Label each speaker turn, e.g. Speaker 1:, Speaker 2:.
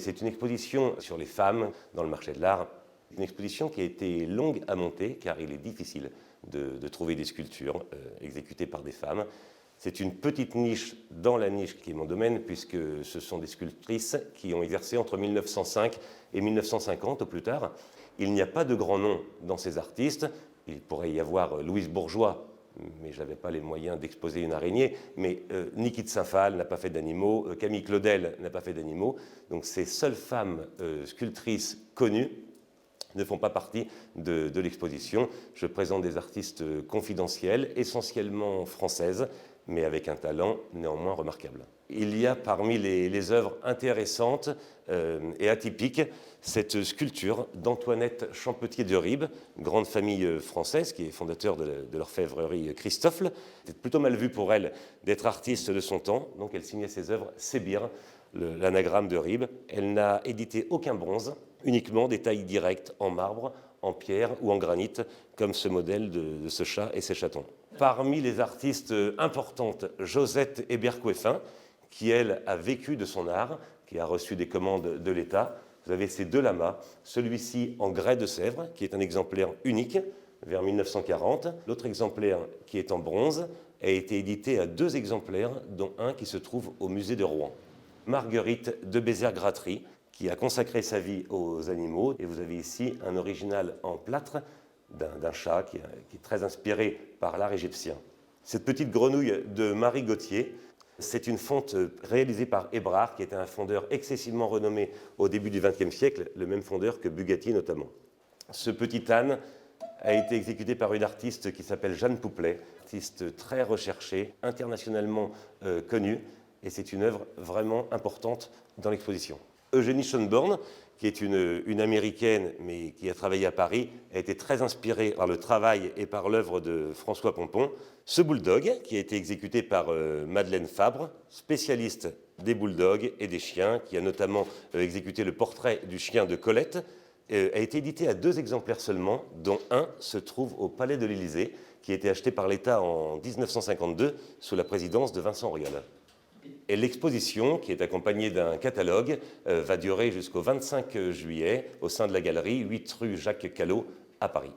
Speaker 1: C'est une exposition sur les femmes dans le marché de l'art. Une exposition qui a été longue à monter car il est difficile de trouver des sculptures exécutées par des femmes. C'est une petite niche dans la niche qui est mon domaine puisque ce sont des sculptrices qui ont exercé entre 1905 et 1950 au plus tard. Il n'y a pas de grand nom dans ces artistes. Il pourrait y avoir Louise Bourgeois, mais je n'avais pas les moyens d'exposer une araignée. Mais Niki de Saint-Phal n'a pas fait d'animaux, Camille Claudel n'a pas fait d'animaux. Donc ces seules femmes sculptrices connues ne font pas partie de l'exposition. Je présente des artistes confidentiels, essentiellement françaises, mais avec un talent néanmoins remarquable. Il y a parmi les œuvres intéressantes et atypiques cette sculpture d'Antoinette Champetier de Ribes, grande famille française qui est fondateur de l'orfèvrerie Christoffel. C'était plutôt mal vu pour elle d'être artiste de son temps, donc elle signait ses œuvres Sébire, l'anagramme de Ribes. Elle n'a édité aucun bronze, uniquement des tailles directes en marbre, en pierre ou en granit, comme ce modèle de ce chat et ses chatons. Parmi les artistes importantes, Josette Hébert-Couëffin, qui elle a vécu de son art, qui a reçu des commandes de l'État. Vous avez ces deux lamas, celui-ci en grès de Sèvres, qui est un exemplaire unique, vers 1940. L'autre exemplaire, qui est en bronze, a été édité à 2 exemplaires, dont un qui se trouve au musée de Rouen. Marguerite de Bézières-Gratry, qui a consacré sa vie aux animaux. Et vous avez ici un original en plâtre d'un chat qui est très inspiré par l'art égyptien. Cette petite grenouille de Marie Gauthier, c'est une fonte réalisée par Hébrard, qui était un fondeur excessivement renommé au début du XXe siècle, le même fondeur que Bugatti notamment. Ce petit âne a été exécuté par une artiste qui s'appelle Jeanne Pouplet, artiste très recherchée, internationalement connue, et c'est une œuvre vraiment importante dans l'exposition. Eugénie Schönborn, qui est une Américaine, mais qui a travaillé à Paris, a été très inspirée par le travail et par l'œuvre de François Pompon. Ce bulldog, qui a été exécuté par Madeleine Fabre, spécialiste des bulldogs et des chiens, qui a notamment exécuté le portrait du chien de Colette, a été édité à 2 exemplaires seulement, dont un se trouve au Palais de l'Élysée, qui a été acheté par l'État en 1952 sous la présidence de Vincent Auriol. Et l'exposition, qui est accompagnée d'un catalogue, va durer jusqu'au 25 juillet au sein de la galerie 8 rue Jacques Callot à Paris.